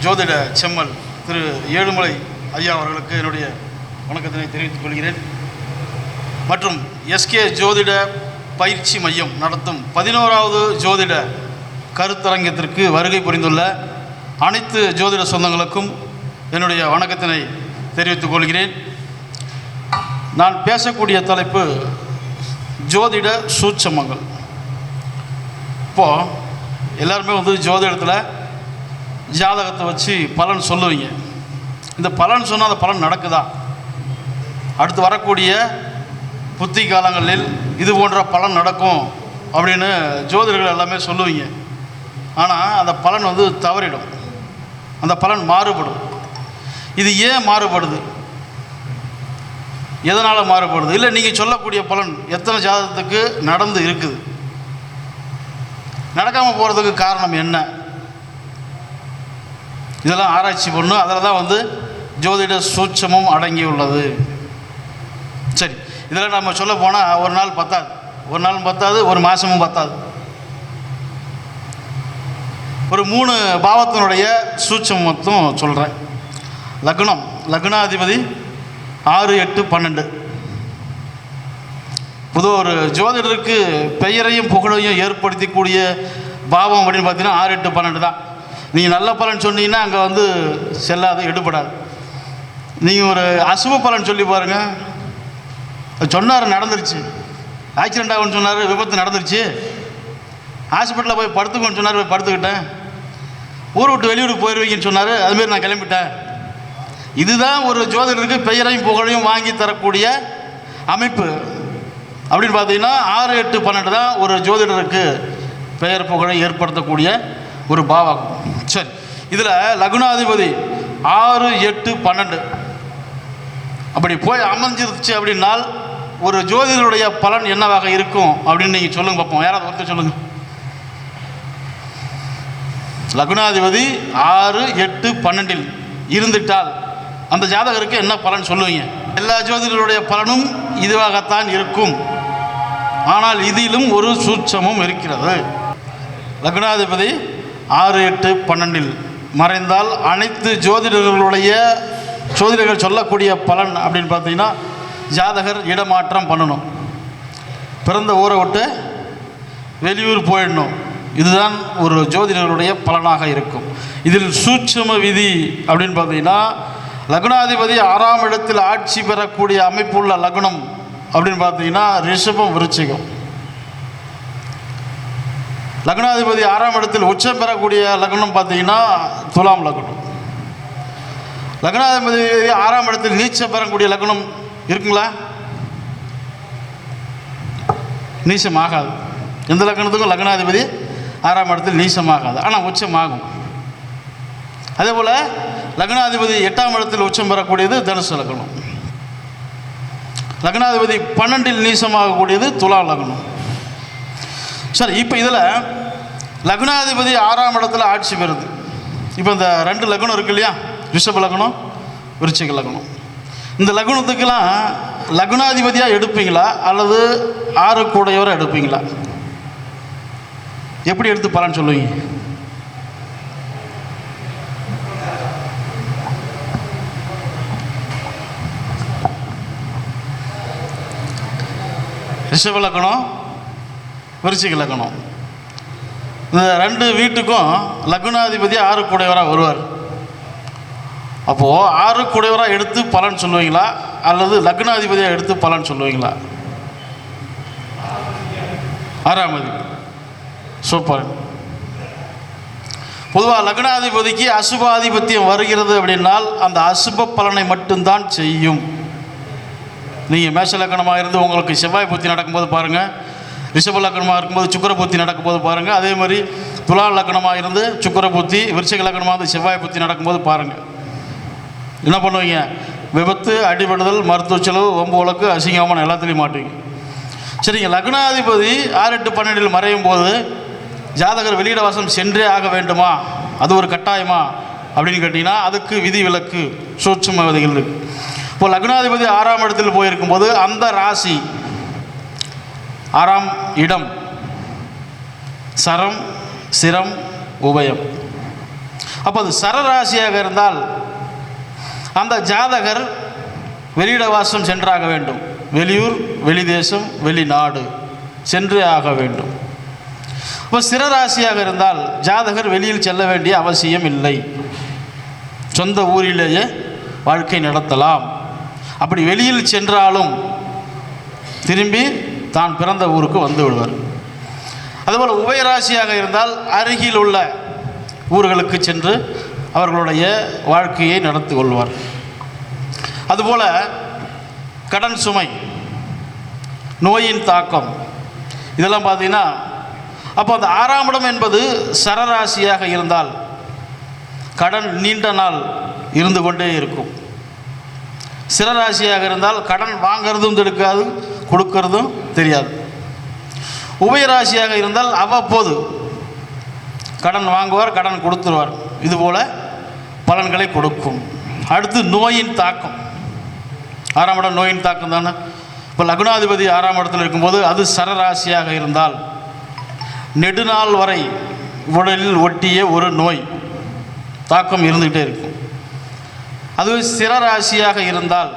ஜோதிட செம்மல் திரு ஏழுமலை ஐயா அவர்களுக்கு என்னுடைய வணக்கத்தினை தெரிவித்துக் கொள்கிறேன். மற்றும் எஸ்கே ஜோதிட பயிற்சி மையம் நடத்தும் 11வது ஜோதிட கருத்தரங்கத்திற்கு வருகை புரிந்துள்ள அனைத்து ஜோதிட சொந்தங்களுக்கும் என்னுடைய வணக்கத்தினை தெரிவித்துக் கொள்கிறேன். நான் பேசக்கூடிய தலைப்பு ஜோதிட சூட்சமங்கள். இப்போது எல்லாருமே ஜோதிடத்தில் ஜாதகத்தை வச்சு பலன் சொல்லுவீங்க. இந்த பலன் சொன்னால் அந்த பலன் நடக்குதா? அடுத்து வரக்கூடிய புத்தி காலங்களில் இது போன்ற பலன் நடக்கும் அப்படின்னு ஜோதிடர்கள் எல்லாமே சொல்லுவீங்க. ஆனால் அந்த பலன் தவறிடும், அந்த பலன் மாறுபடும். இது ஏன் மாறுபடுது? எதனால் மாறுபடுது? இல்லை நீங்கள் சொல்லக்கூடிய பலன் எத்தனை ஜாதகத்துக்கு நடந்து இருக்குது, நடக்காமல் போகிறதுக்கு காரணம் என்ன? இதெல்லாம் ஆராய்ச்சி பண்ணும். அதில் தான் ஜோதிட சூட்சமும் அடங்கியுள்ளது. சரி, இதில் நம்ம சொல்ல போனால் ஒரு நாள் பத்தாது, ஒரு நாளும் பத்தாது, ஒரு மாதமும் பத்தாது. ஒரு 3 பாவத்தினுடைய சூட்சம் மட்டும் சொல்கிறேன். லக்னம், லக்னாதிபதி 6, 8, 12. பொதுவாக ஒரு ஜோதிடருக்கு பெயரையும் புகழையும் ஏற்படுத்தக்கூடிய பாவம் அப்படின்னு பார்த்தீங்கன்னா 6, 8, 12 தான். நீங்கள் நல்ல பலன் சொன்னீங்கன்னா அங்கே செல்லாது, எடுபடாது. நீங்கள் ஒரு அசுப பலன் சொல்லி பாருங்கள், சொன்னார் நடந்துருச்சு, ஆக்சிடெண்ட் ஆகுன்னு சொன்னார், விபத்து நடந்துருச்சு, ஹாஸ்பிட்டலில் போய் படுத்துக்கோன்னு சொன்னார், போய் படுத்துக்கிட்டேன், ஊர் விட்டு வெளியூருக்கு போயிடுவீங்கன்னு சொன்னார், அதுமாரி நான் கிளம்பிட்டேன். இதுதான் ஒரு ஜோதிடருக்கு பெயரையும் புகழையும் வாங்கி தரக்கூடிய அமைப்பு. அப்படின்னு பார்த்தீங்கன்னா 6, 8, 12 தான் ஒரு ஜோதிடருக்கு பெயர் புகழை ஏற்படுத்தக்கூடிய ஒரு பாவம். சரி, இதில் லக்னாதிபதி 6, 8, 12 அப்படி போய் அமைஞ்சிருச்சு அப்படின்னால் ஒரு ஜோதிடருடைய பலன் என்னவாக இருக்கும் அப்படின்னு நீங்கள் சொல்லுங்க பார்ப்போம். யாராவது ஒருத்தர் சொல்லுங்கள். லக்னாதிபதி 6, 8, 12 இருந்துட்டால் அந்த ஜாதகருக்கு என்ன பலன் சொல்லுவீங்க? எல்லா ஜோதிடருடைய பலனும் இதுவாகத்தான் இருக்கும். ஆனால் இதிலும் ஒரு சூட்சமும் இருக்கிறது. லக்னாதிபதி 6, 8, 12 மறைந்தால் அனைத்து ஜோதிடர்கள் சொல்லக்கூடிய பலன் அப்படின்னு பார்த்தீங்கன்னா ஜாதகர் இடமாற்றம் பண்ணணும், பிறந்த ஊரை விட்டு வெளியூர் போயிடணும். இதுதான் ஒரு ஜோதிடர்களுடைய பலனாக இருக்கும். இதில் சூட்சம விதி அப்படின்னு பார்த்தீங்கன்னா லக்னாதிபதி 6ஆம் இடத்தில் ஆட்சி பெறக்கூடிய அமைப்புள்ள லக்னம் அப்படின்னு பார்த்தீங்கன்னா ரிஷபம், விருச்சிகம். லக்னாதிபதி 6ஆம் இடத்தில் உச்சம் பெறக்கூடிய லக்னம் பார்த்தீங்கன்னா துலாம் லக்னம். லக்னாதிபதி 6ஆம் இடத்தில் நீச்சம் பெறக்கூடிய லக்னம் இருக்குங்களா? நீச்சமாகாது. எந்த லக்னத்துக்கும் லக்னாதிபதி 6ஆம் இடத்தில் நீச்சமாகாது, ஆனால் உச்சமாகும். அதே போல் லக்னாதிபதி 8ஆம் இடத்தில் உச்சம் பெறக்கூடியது தனுசு லக்னம். லக்னாதிபதி 12இல் நீசமாகக்கூடியது துலா லக்னம். சரி, இப்போ இதில் லக்னாதிபதி 6ஆம் இடத்துல ஆட்சி பெறுது. இப்போ இந்த 2 லக்னம் இருக்கு இல்லையா, ரிஷப லக்னம், விருச்சிக லக்னம். இந்த லக்னத்துக்கெல்லாம் லக்னாதிபதியாக எடுப்பீங்களா அல்லது 6 கூடையவரை எடுப்பீங்களா? எப்படி எடுத்து பலன் சொல்லுவீங்க? ரிஷப லக்னம், விருச்சிக லக்னம், இந்த 2 வீட்டுக்கும் லக்னாதிபதி 6 கூடையவராக வருவார். அப்போது 6 கூடையவராக எடுத்து பலன் சொல்லுவீங்களா அல்லது லக்னாதிபதியாக எடுத்து பலன் சொல்லுவீங்களா? 6ஆம் அதிபதி. சூப்பர். பொதுவாக லக்னாதிபதிக்கு அசுபாதிபத்தியம் வருகிறது அப்படின்னால் அந்த அசுப பலனை மட்டும்தான் செய்யும். நீங்கள் மேஷ லக்னமாக இருந்து உங்களுக்கு செவ்வாய் புத்தி நடக்கும்போது பாருங்கள், ரிஷப லக்னமாக இருக்கும்போது சுக்கிர புத்தி நடக்கும்போது பாருங்கள், அதே மாதிரி துலா லக்னமாக இருந்து சுக்கிர புத்தி, விருச்சிக லக்னமாக இருந்து செவ்வாய் புத்தி நடக்கும்போது பாருங்கள், என்ன பண்ணுவீங்க? விபத்து, அடிபடுதல், மருத்துவ செலவு, வம்பு வழக்கு, அசிங்கமான எல்லாத்துலேயும் மாட்டுவீங்க. சரிங்க, லக்னாதிபதி 6, 8, 12 மறையும் போது ஜாதகர் வெளியிட வாசம் சென்றே ஆக வேண்டுமா, அது ஒரு கட்டாயமா அப்படின்னு கேட்டிங்கன்னா அதுக்கு விதி விலக்கு சூட்சும விதிகள் இருக்குது. இப்போ லக்னாதிபதி 6ஆம் இடத்தில் போயிருக்கும்போது அந்த ராசி 6ஆம் இடம் சரம், சிரம், உபயம் அப்போ அது சரராசியாக இருந்தால் அந்த ஜாதகர் வெளியிட வாசம் சென்றாக வேண்டும். வெளியூர், வெளிதேசம், வெளிநாடு சென்றே ஆக வேண்டும். இப்போ சிரராசியாக இருந்தால் ஜாதகர் வெளியில் செல்ல வேண்டிய அவசியம் இல்லை. சொந்த ஊரிலேயே வாழ்க்கை நடத்தலாம். அப்படி வெளியில் சென்றாலும் திரும்பி தான் பிறந்த ஊருக்கு வந்து விடுவார். அதுபோல் உபயராசியாக இருந்தால் அருகில் உள்ள ஊர்களுக்கு சென்று அவர்களுடைய வாழ்க்கையை நடத்தி கொள்வார். அதுபோல் கடன் சுமை, நோயின் தாக்கம் இதெல்லாம் பார்த்தீங்கன்னா, அப்போ அந்த 6ஆம் இடம் என்பது சரராசியாக இருந்தால் கடன் நீண்ட நாள் இருந்து கொண்டே இருக்கும். சிரராசியாக இருந்தால் கடன் வாங்கிறதும் தெரியாது, கொடுக்கறதும் தெரியாது. உபயராசியாக இருந்தால் அவ்வப்போது கடன் வாங்குவார், கடன் கொடுத்துருவார். இதுபோல் பலன்களை கொடுக்கும். அடுத்து நோயின் தாக்கம். 6ஆம் இடம் நோயின் தாக்கம் தானே. இப்போ லக்னாதிபதி 6ஆம் இடத்தில் இருக்கும்போது அது சரராசியாக இருந்தால் நெடுநாள் வரை உடலில் ஒட்டிய ஒரு நோய் தாக்கம் இருந்துகிட்டே இருக்கும். அது சிரராசியாக இருந்தால்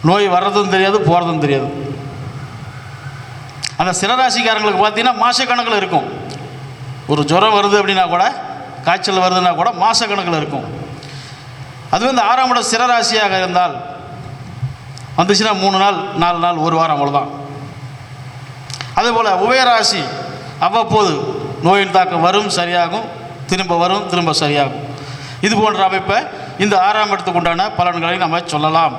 நோய் வர்றதும் தெரியாது, போகிறதும் தெரியாது. அந்த சிரராசிக்காரங்களுக்கு பார்த்தீங்கன்னா மாதக்கணக்கில் இருக்கும். ஒரு ஜுரம் வருது அப்படின்னா கூட, காய்ச்சல் வருதுன்னா கூட மாதக்கணக்கில் இருக்கும். அதுவே இந்த 6ஆம் இடம் சிரராசியாக இருந்தால் வந்துச்சுன்னா 3 நாள், 4 நாள், 1 வாரம், அவ்வளோதான். அதுபோல் உபயராசி அவ்வப்போது நோயின் தாக்கம் வரும், சரியாகும், திரும்ப வரும், திரும்ப சரியாகும். இது போன்ற அமைப்பை இந்த 6ஆம் இடத்துக்கு உண்டான பலன்களை நம்ம சொல்லலாம்.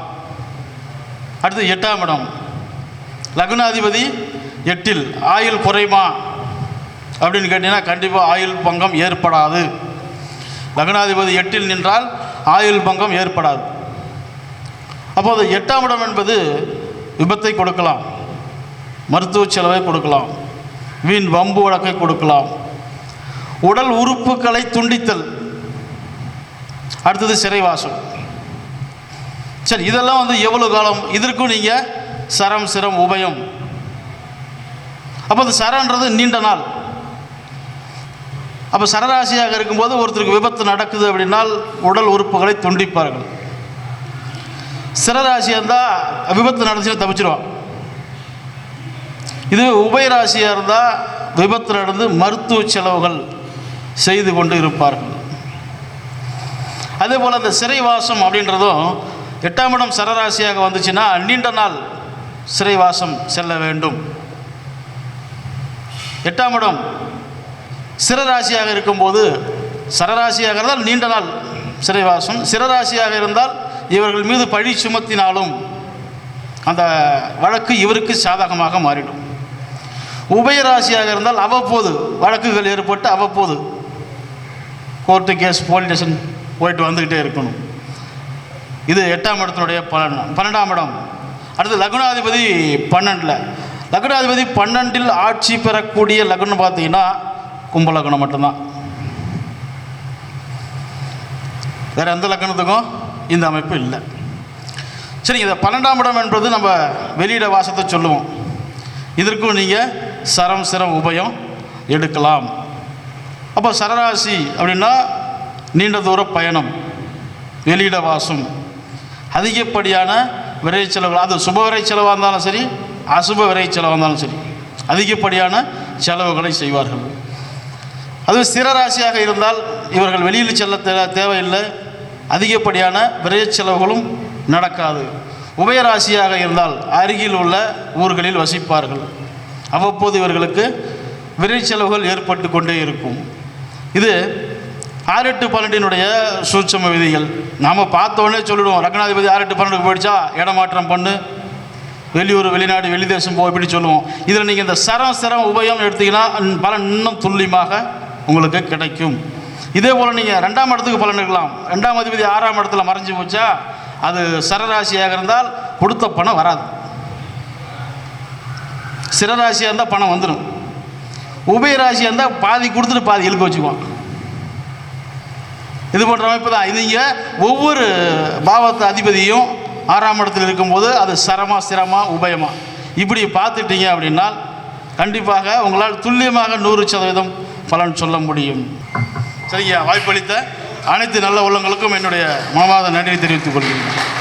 அடுத்து 8ஆம் இடம். லக்னாதிபதி 8இல் ஆயுள் குறையுமா அப்படின்னு கேட்டிங்கன்னா கண்டிப்பாக ஆயுள் பங்கம் ஏற்படாது. லக்னாதிபதி 8இல் நின்றால் ஆயுள் பங்கம் ஏற்படாது. அப்போது 8ஆம் இடம் என்பது விபத்தை கொடுக்கலாம், மருத்துவ செலவை கொடுக்கலாம், வீண் வம்பு வழக்கை கொடுக்கலாம், உடல் உறுப்புகளை துண்டித்தல், அடுத்தது சிறைவாசம். சரி, இதெல்லாம் எவ்வளோ காலம்? இதற்கும் நீங்கள் சரம், சிரம், உபயம். அப்போ அந்த சரன்றது நீண்ட நாள். அப்போ சரராசியாக இருக்கும்போது ஒருத்தருக்கு விபத்து நடக்குது அப்படின்னால் உடல் உறுப்புகளை துண்டிப்பார்கள். சிரராசியாக இருந்தால் விபத்து நடந்துச்சுன்னா தப்பிச்சிருவான். இது உபயராசியாக இருந்தால் விபத்து நடந்து மருத்துவ செலவுகள் செய்து கொண்டு இருப்பார்கள். அதே போல் அந்த சிறைவாசம் அப்படின்றதும் 8ஆம் இடம் சரராசியாக வந்துச்சுன்னா நீண்ட நாள் சிறைவாசம் செல்ல வேண்டும். 8ஆம் இடம் சிரராசியாக இருக்கும்போது, சரராசியாக இருந்தால் நீண்ட நாள் சிறைவாசம், சிரராசியாக இருந்தால் இவர்கள் மீது பழி சுமத்தினாலும் அந்த வழக்கு இவருக்கு சாதகமாக மாறிடும். உபயராசியாக இருந்தால் அவ்வப்போது வழக்குகள் ஏற்பட்டு அவ்வப்போது கோர்ட்டு, கேஸ், போலீஸ் ஸ்டேஷன் போயிட்டு வந்துக்கிட்டே இருக்கணும். இது 8ஆம் இடத்தினுடைய பலன். 12ஆம் இடம். அடுத்து லக்னாதிபதி 12இல். லக்னாதிபதி 12இல் ஆட்சி பெறக்கூடிய லக்னம் பார்த்தீங்கன்னா கும்ப லக்னம் மட்டும்தான். வேறு எந்த லக்னத்துக்கும் இந்த அமைப்பு இல்லை. சரி, இந்த 12ஆம் இடம் என்பது நம்ம வெளியிட வாசத்தை சொல்லுவோம். இதற்கும் நீங்கள் சரம், சிரம், உபயம் எடுக்கலாம். அப்போ சரராசி அப்படின்னா நீண்ட தூர பயணம், வெளியிட வாசம், அதிகப்படியான விரை செலவுகள். அது சுப விரை செலவாக இருந்தாலும் சரி, அசுப விரை செலவாக இருந்தாலும் சரி, அதிகப்படியான செலவுகளை செய்வார்கள். அது சிரராசியாக இருந்தால் இவர்கள் வெளியில் செல்ல தேவையில்லை, அதிகப்படியான விரை செலவுகளும் நடக்காது. உபயராசியாக இருந்தால் அருகில் உள்ள ஊர்களில் வசிப்பார்கள். அவ்வப்போது இவர்களுக்கு விரை செலவுகள் ஏற்பட்டு கொண்டே இருக்கும். இது 6-8 12 சூட்சம விதிகள். நாம் பார்த்தோன்னே சொல்லிடுவோம், லக்னாதிபதி 6-8 12 போயிடுச்சா இடமாற்றம் பண்ணு, வெளியூர், வெளிநாடு, வெளிதேசம் போ, இப்படி சொல்லுவோம். இதில் நீங்கள் இந்த சரம், சிரம், உபயம் எடுத்தீங்கன்னா பலன் இன்னும் துல்லியமாக உங்களுக்கு கிடைக்கும். இதே போல் நீங்கள் 2ஆம் இடத்துக்கு பலன் எடுக்கலாம். 2ஆம் அதிபதி 6ஆம் இடத்துல மறைஞ்சு போச்சா, அது சரராசியாக இருந்தால் கொடுத்த பணம் வராது. சிரராசியாக இருந்தால் பணம் வந்துடும். உபயராசியாக இருந்தால் பாதி கொடுத்துட்டு பாதி இழுக்க வச்சுக்குவோம். இது போன்ற அமைப்பு தான். இது இங்கே ஒவ்வொரு பாவத்து அதிபதியும் 6ஆம் இடத்தில் இருக்கும்போது அது சரமா, சிரமா, உபயமா இப்படி பார்த்துட்டீங்க அப்படின்னால் கண்டிப்பாக உங்களால் துல்லியமாக 100% பலன் சொல்ல முடியும். சரிங்க, வாய்ப்பளித்த அனைத்து நல்ல உள்ளங்களுக்கும் என்னுடைய மனமார்ந்த நன்றியை தெரிவித்துக் கொள்கிறேன்.